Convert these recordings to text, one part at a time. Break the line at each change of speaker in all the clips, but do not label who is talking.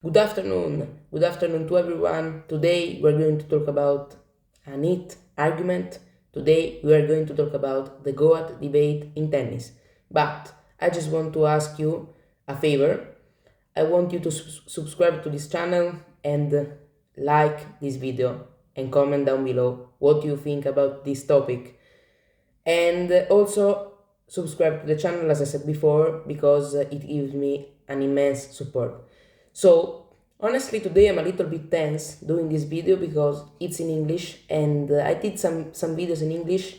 Good afternoon to everyone. Today we're going to talk about a neat argument. Today we are going to talk about the Go.A.T debate in tennis. But I just want to ask you a favor. I want you to subscribe to this channel and like this video and comment down below what you think about this topic. And also subscribe to the channel as I said before because it gives me an immense support. So honestly today I'm a little bit tense doing this video because it's in English and I did some videos in English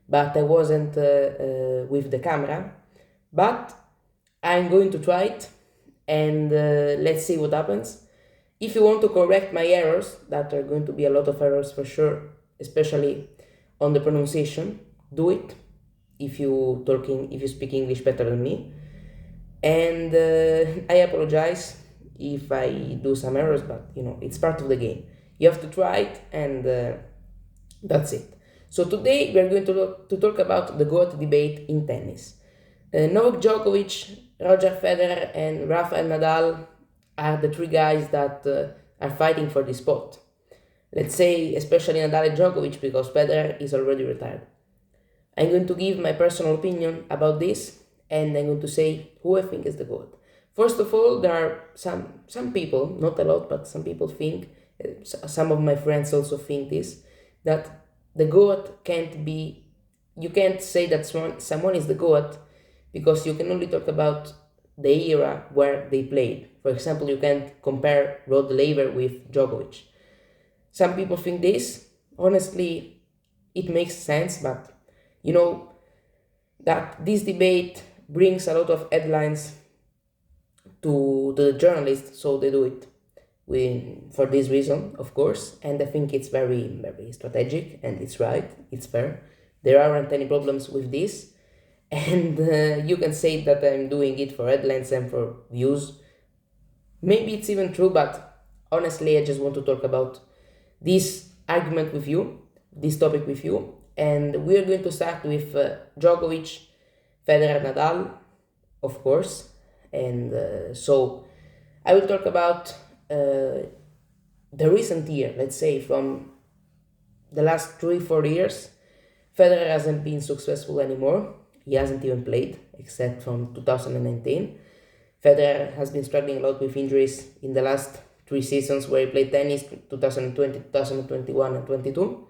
but I wasn't with the camera, but I'm going to try it and let's see what happens. If you want to correct my errors, that are going to be a lot of errors for sure, especially on the pronunciation, do it if you speak English better than me. And I apologize if I do some errors, but it's part of the game. You have to try it, and that's it. So today we are going to talk about the GOAT debate in tennis. Novak Djokovic, Roger Federer, and Rafael Nadal are the three guys that are fighting for this spot. Let's say especially Nadal and Djokovic because Federer is already retired. I'm going to give my personal opinion about this and I'm going to say who I think is the GOAT. First of all, there are some people, not a lot, but some people think, some of my friends also think this, that the GOAT can't be, you can't say that someone is the GOAT because you can only talk about the era where they played. For example, you can't compare Rod Laver with Djokovic. Some people think this. Honestly, it makes sense, but you know that this debate brings a lot of headlines to the journalists, so they do it for this reason, of course, and I think it's very, very strategic and it's right, it's fair. There aren't any problems with this, and you can say that I'm doing it for headlines and for views. Maybe it's even true, but honestly, I just want to talk about this argument with you, this topic with you, and we are going to start with Djokovic, Federer, Nadal, of course, and so I will talk about the recent year, let's say from the last 3-4 years. Federer hasn't been successful anymore. He hasn't even played except from 2019. Federer has been struggling a lot with injuries in the last 3 seasons where he played tennis, 2020, 2021 and 22.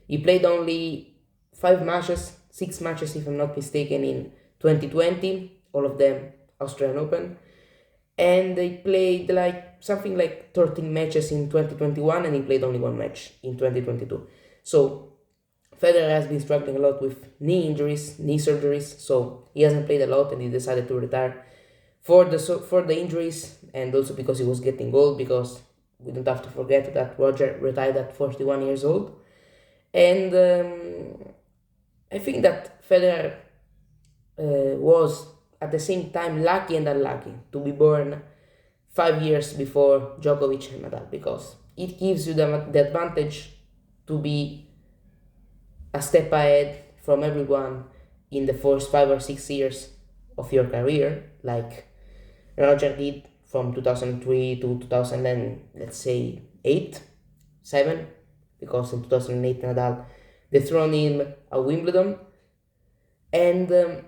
He played only 6 matches if I'm not mistaken in 2020, all of them Australian Open. And they played something like 13 matches in 2021 and he played only 1 match in 2022. So Federer has been struggling a lot with knee injuries, knee surgeries, so he hasn't played a lot and he decided to retire for the injuries and also because he was getting old, because we don't have to forget that Roger retired at 41 years old. And I think that Federer was at the same time lucky and unlucky to be born 5 years before Djokovic and Nadal, because it gives you the advantage to be a step ahead from everyone in the first 5 or 6 years of your career, like Roger did from 2003 to 2000, let's say 8, 7, because in 2008 Nadal dethroned him at Wimbledon. And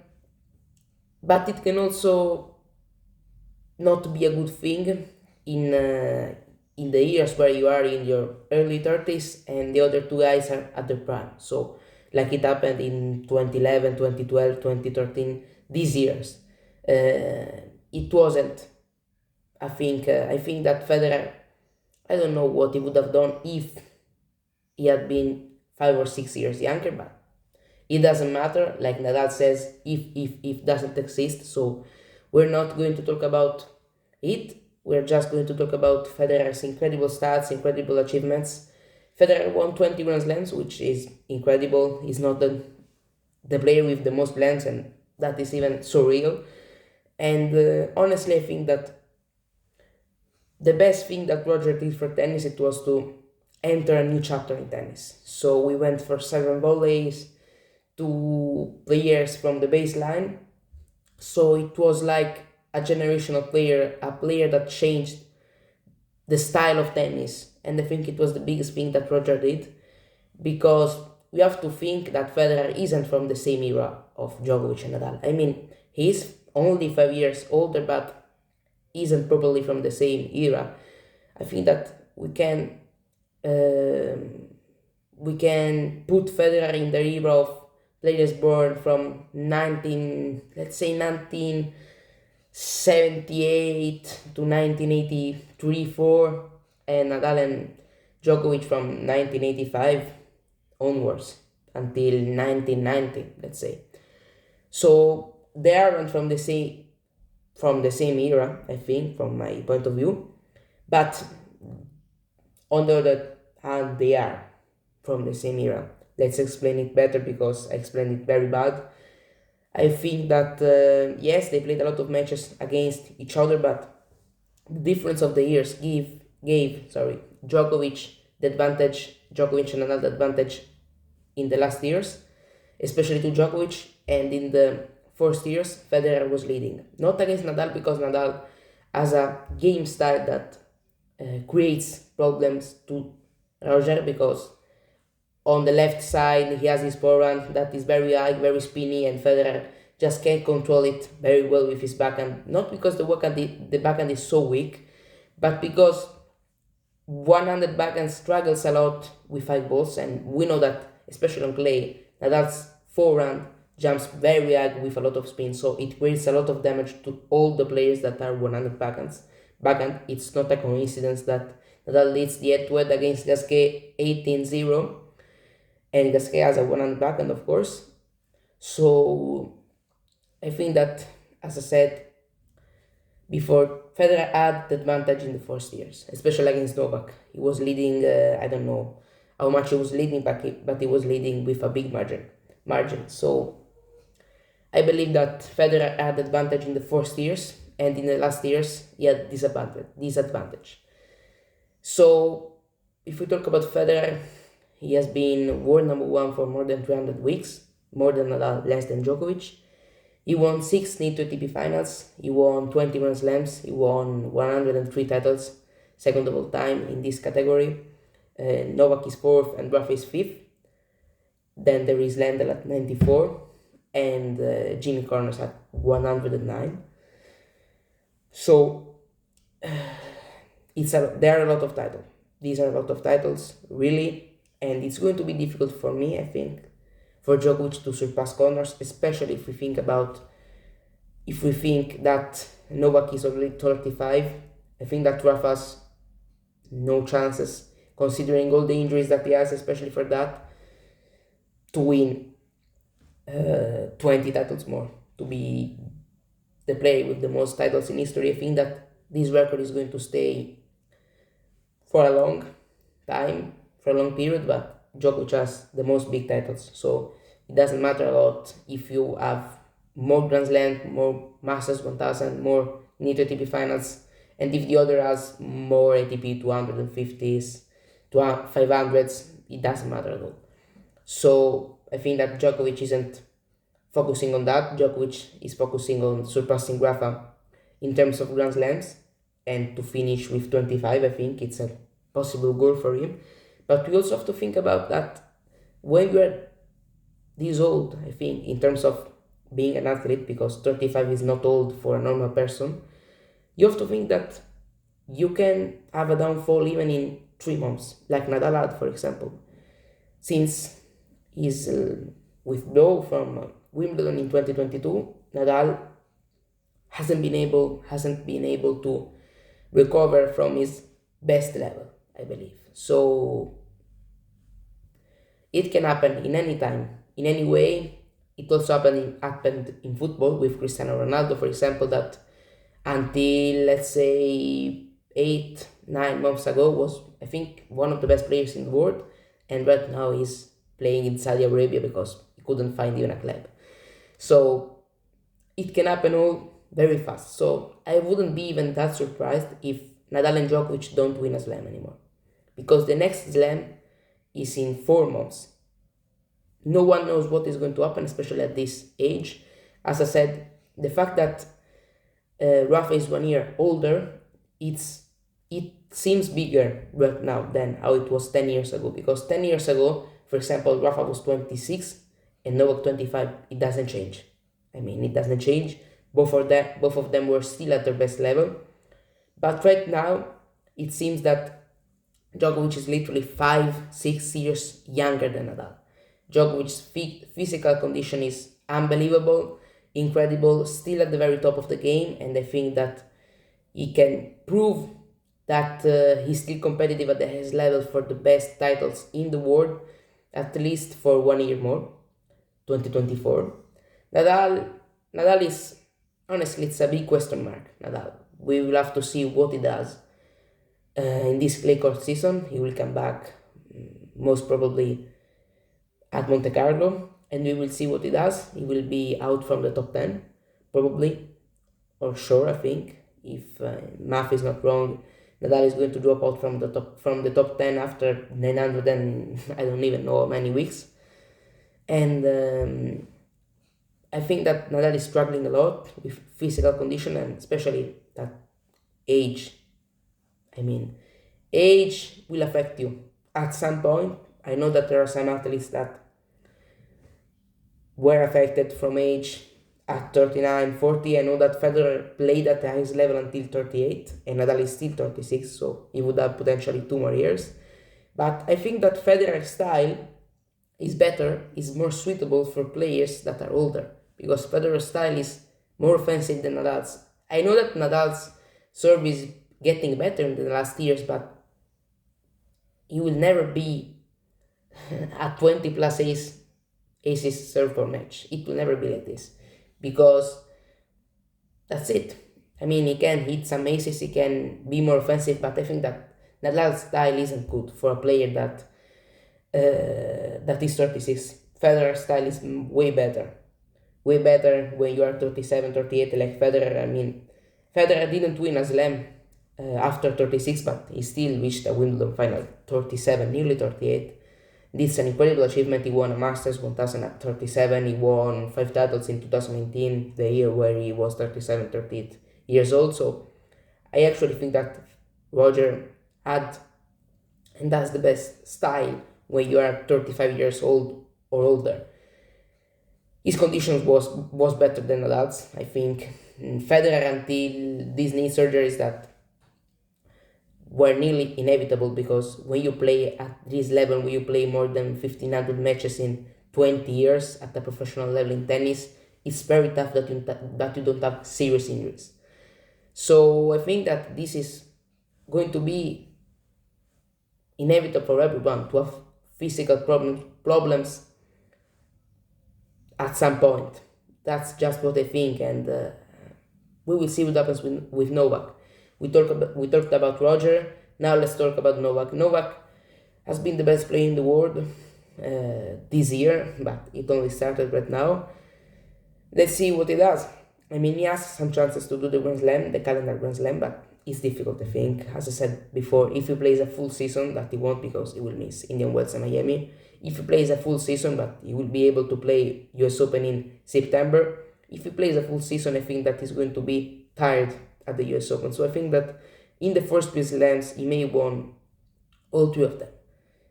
but it can also not be a good thing in the years where you are in your early 30s and the other two guys are at their prime. So like it happened in 2011, 2012, 2013, these years. It wasn't. I think that Federer, I don't know what he would have done if he had been 5 or 6 years younger, but it doesn't matter. Like Nadal says, if doesn't exist. So we're not going to talk about it. We're just going to talk about Federer's incredible stats, incredible achievements. Federer won 20 Grand Slams, which is incredible. He's not the player with the most slams, and that is even surreal. And honestly, I think that the best thing that Roger did for tennis, it was to enter a new chapter in tennis. So we went for 7 volleys to players from the baseline. So it was like a generational player, a player that changed the style of tennis, and I think it was the biggest thing that Roger did, because we have to think that Federer isn't from the same era of Djokovic and Nadal. I mean, he's only 5 years older, but isn't probably from the same era. I think that we can put Federer in the era of players born from 1978 to 1983, 4, and Nadal and Djokovic from 1985 onwards until 1990, let's say. So they aren't from the same era, I think, from my point of view, but on the other hand, they are from the same era. Let's explain it better because I explained it very bad. I think that yes, they played a lot of matches against each other, but the difference of the years gave Djokovic Djokovic and Nadal the advantage in the last years, especially to Djokovic, and in the first years Federer was leading. Not against Nadal, because Nadal has a game style that creates problems to Roger, because on the left side he has his forehand that is very high, very spinny, and Federer just can't control it very well with his backhand. Not because the backhand is so weak, but because one-handed backhand struggles a lot with high balls, and we know that especially on clay, Nadal's forehand jumps very high with a lot of spin, so it creates a lot of damage to all the players that are one-handed backhands. It's not a coincidence that Nadal leads the head-to-head against Gasquet 18-0, and Gasquet has a one-handed backhand, of course. So I think that, as I said before, Federer had the advantage in the first years, especially against Novak. He was leading, I don't know how much he was leading, but he was leading with a big margin. So I believe that Federer had advantage in the first years, and in the last years he had disadvantage. So if we talk about Federer, he has been world number one for more than 300 weeks, more than Nadal, less than Djokovic. He won 6 NATO ATP finals, he won 20 Grand Slams, he won 103 titles, second of all time in this category. Novak is 4th and Rafa is 5th. Then there is Lendl at 94 and Jimmy Connors at 109. So there are a lot of titles. These are a lot of titles, really, and it's going to be difficult for me, I think, for Djokovic to surpass Connors, especially if we think that Novak is already 35. I think that Rafa's no chances, considering all the injuries that he has, especially for that, to win 20 titles more, to be the player with the most titles in history. I think that this record is going to stay for a long time, for a long period, but Djokovic has the most big titles, so it doesn't matter a lot if you have more Grand Slam, more Masters 1000, more NATO ATP finals, and if the other has more ATP 250s, 500s, it doesn't matter at all. So I think that Djokovic isn't focusing on that. Djokovic is focusing on surpassing Rafa in terms of Grand Slams, and to finish with 25, I think it's a possible goal for him. But we also have to think about that when you are this old, I think, in terms of being an athlete, because 35 is not old for a normal person, you have to think that you can have a downfall even in 3 months, like Nadal had, for example. Since his withdrawal from Wimbledon in 2022, Nadal hasn't been able to recover from his best level, I believe. So it can happen in any time, in any way. It also happened in football with Cristiano Ronaldo, for example, that until, let's say, 8-9 months ago was, I think, one of the best players in the world, and right now he's playing in Saudi Arabia because he couldn't find even a club. So it can happen all very fast. So I wouldn't be even that surprised if Nadal and Djokovic don't win a slam anymore, because the next slam is in 4 months. No one knows what is going to happen, especially at this age. As I said, the fact that Rafa is 1 year older, it seems bigger right now than how it was 10 years ago. Because 10 years ago, for example, Rafa was 26 and Novak 25. It doesn't change. It doesn't change. Both of them were still at their best level. But right now, it seems that Djokovic is literally 5, 6 years younger than Nadal. Djokovic's physical condition is unbelievable, incredible, still at the very top of the game, and I think that he can prove that he's still competitive at the highest level for the best titles in the world, at least for 1 year more, 2024. Nadal is, honestly, it's a big question mark, Nadal. We will have to see what he does in this clay court season. He will come back most probably at Monte Carlo, and we will see what he does. He will be out from the top 10, probably, or sure, I think. If math is not wrong, Nadal is going to drop out from the top 10 after 900 and I don't even know how many weeks. And I think that Nadal is struggling a lot with physical condition, and especially that age. Age will affect you at some point. I know that there are some athletes that were affected from age at 39, 40. I know that Federer played at the highest level until 38, and Nadal is still 36, so he would have potentially 2 more years. But I think that Federer's style is better, is more suitable for players that are older, because Federer's style is more offensive than Nadal's. I know that Nadal's serve is getting better in the last years, but he will never be a 20 plus aces serve per match. It will never be like this, because that's it. He can hit some aces, he can be more offensive, but I think that Nadal's style isn't good for a player that is 36. Federer's style is way better when you are 37, 38, like Federer. Federer didn't win a slam after 36, but he still reached a Wimbledon final 37, nearly 38. This is an incredible achievement. He won a Masters 1000 at 37. He won 5 titles in 2019, the year where he was 37, 38 years old. So I actually think that Roger had, and that's the best style when you are 35 years old or older. His conditions was better than Nadal's, I think. Federer, until these knee surgeries that were nearly inevitable, because when you play at this level, when you play more than 1,500 matches in 20 years at the professional level in tennis, it's very tough that you don't have serious injuries. So I think that this is going to be inevitable for everyone to have physical problems at some point. That's just what I think, and we will see what happens with Novak. We talked about Roger. Now let's talk about Novak. Novak has been the best player in the world this year, but it only started right now. Let's see what he does. He has some chances to do the Grand Slam, the calendar Grand Slam, but it's difficult, I think. As I said before, if he plays a full season, that he won't, because he will miss Indian Wells and Miami. If he plays a full season, but he will be able to play US Open in September. If he plays a full season, I think that he's going to be tired at the US Open. So I think that in the first 3 slams, he may have won all 3 of them.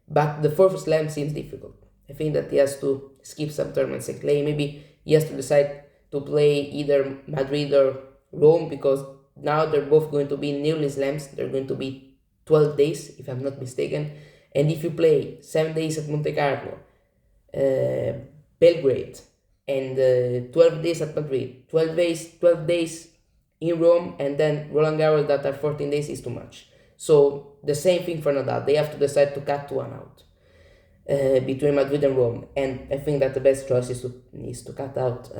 But the 4th slam seems difficult. I think that he has to skip some tournaments in clay. Maybe he has to decide to play either Madrid or Rome, because now they're both going to be nearly slams. They're going to be 12 days, if I'm not mistaken. And if you play 7 days at Monte Carlo, Belgrade, and 12 days at Madrid, 12 days in Rome, and then Roland Garros that are 14 days, is too much. So the same thing for Nadal. They have to decide to cut one out between Madrid and Rome, and I think that the best choice is to cut out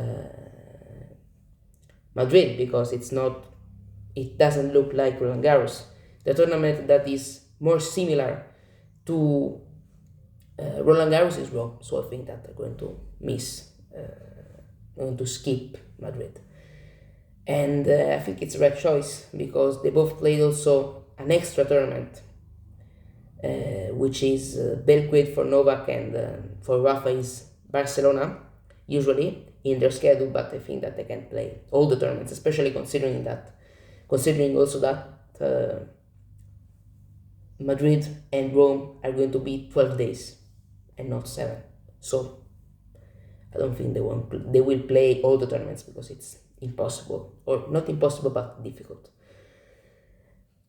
Madrid, because it doesn't look like Roland Garros. The tournament that is more similar to Roland Garros is Rome, so I think that they're going to skip Madrid. And I think it's the right choice, because they both played also an extra tournament, which is Belgrade for Novak, and for Rafa is Barcelona, usually in their schedule, but I think that they can play all the tournaments, especially considering also that Madrid and Rome are going to be 12 days and not 7. So I don't think they will play all the tournaments because it's impossible, or not impossible but difficult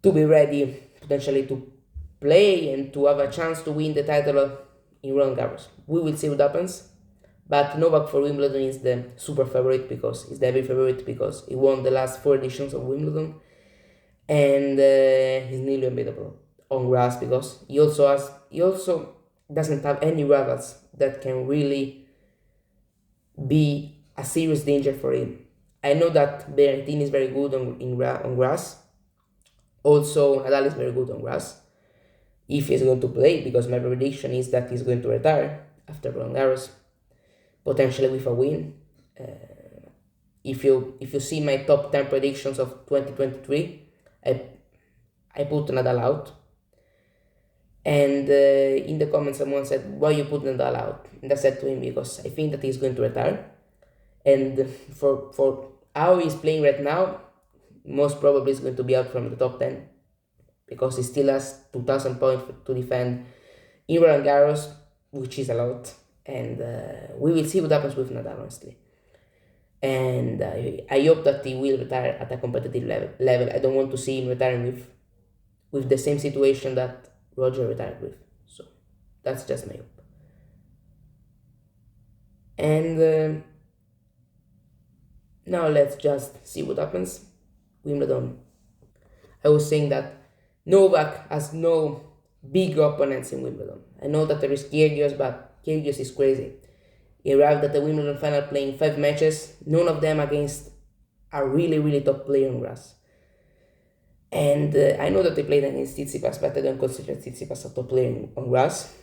to be ready potentially to play and to have a chance to win the title in Roland Garros. We will see what happens. But Novak for Wimbledon is the super favorite because he's the heavy favorite because he won the last 4 editions of Wimbledon, and he's nearly unbeatable on grass because he also doesn't have any rivals that can really be a serious danger for him. I know that Berrettini is very good on grass. Also, Nadal is very good on grass. If he's going to play, because my prediction is that he's going to retire after Roland Garros, potentially with a win. If you see my top 10 predictions of 2023, I put Nadal out. And in the comments someone said, why you put Nadal out? And I said to him, because I think that he's going to retire. And for how he's playing right now, most probably he's going to be out from the top 10. Because he still has 2,000 points to defend in Roland Garros, which is a lot. And we will see what happens with Nadal, honestly. And I hope that he will retire at a competitive level. I don't want to see him retiring with the same situation that Roger retired with. So that's just my hope. And now let's just see what happens. Wimbledon. I was saying that Novak has no big opponents in Wimbledon. I know that there is Kyrgios, but Kyrgios is crazy. He arrived at the Wimbledon final playing 5 matches, none of them against a really, really top player on grass. And I know that he played against Tsitsipas, but I don't consider Tsitsipas a top player on grass.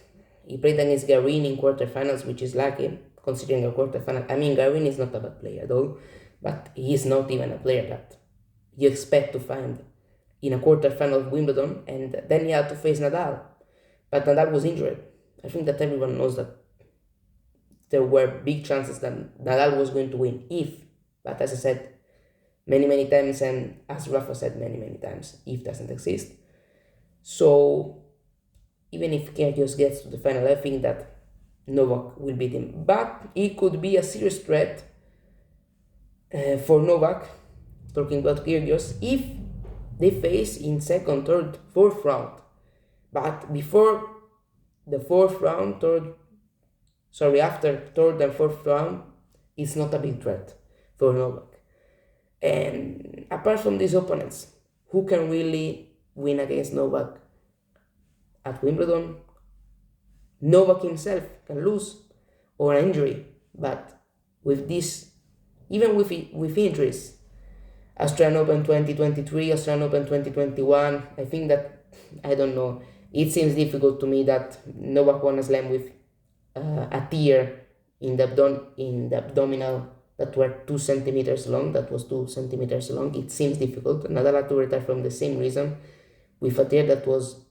He played against Garin in quarterfinals, which is lucky, considering a quarterfinal. I mean, Garin is not a bad player at all, but he is not even a player that you expect to find in a quarterfinal of Wimbledon, and then he had to face Nadal. But Nadal was injured. I think that everyone knows that there were big chances that Nadal was going to win but as I said many times, and as Rafa said many times, if doesn't exist. So even if Kyrgios gets to the final, I think that Novak will beat him. But he could be a serious threat for Novak, talking about Kyrgios, if they face in second, third, fourth round. But before the after third and fourth round, it's not a big threat for Novak. And apart from these opponents, who can really win against Novak at Wimbledon? Novak himself can lose or an injury, but with this, even with injuries, Australian Open 2023, Australian Open 2021, I think that, I don't know, it seems difficult to me that Novak won a slam with a tear in the abdominal that were 2 centimeters long, It seems difficult. Nadal had to retire from the same reason, with a tear that was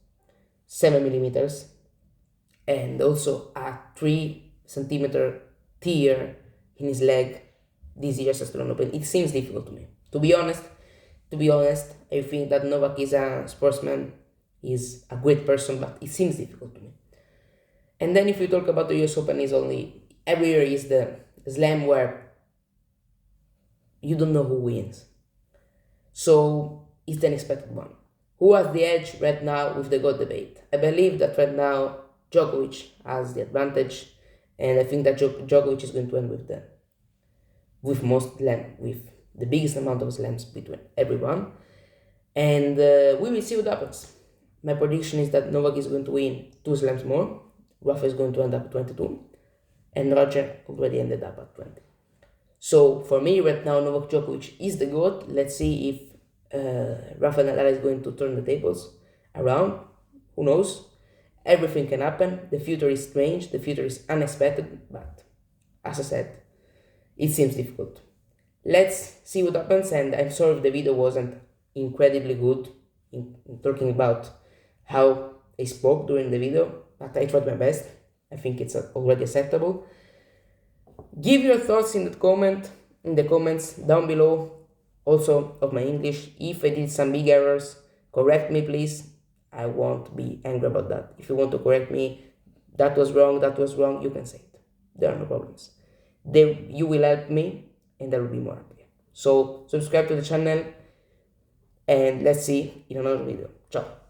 7 millimeters, and also a 3 centimeter tear in his leg this year's Australian Open. It seems difficult to me. To be honest, I think that Novak is a sportsman, is a great person, but it seems difficult to me. And then if you talk about the US Open, every year is the slam where you don't know who wins. So it's the unexpected one. Who has the edge right now with the GOAT debate? I believe that right now Djokovic has the advantage, and I think that Djokovic is going to end with the biggest amount of slams between everyone. And we will see what happens. My prediction is that Novak is going to win 2 slams more, Rafa is going to end up at 22, and Roger already ended up at 20. So for me right now, Novak Djokovic is the GOAT. Let's see if Rafa Nadal is going to turn the tables around. Who knows? Everything can happen. The future is strange, the future is unexpected, but as I said, it seems difficult. Let's see what happens, and I'm sorry if the video wasn't incredibly good in talking about how I spoke during the video, but I tried my best. I think it's already acceptable. Give your thoughts in the comments down below, also of my English. If I did some big errors, correct me please. I won't be angry about that. If you want to correct me, that was wrong, you can say it. There are no problems. You will help me, and I will be more happy. So subscribe to the channel, and let's see in another video. Ciao.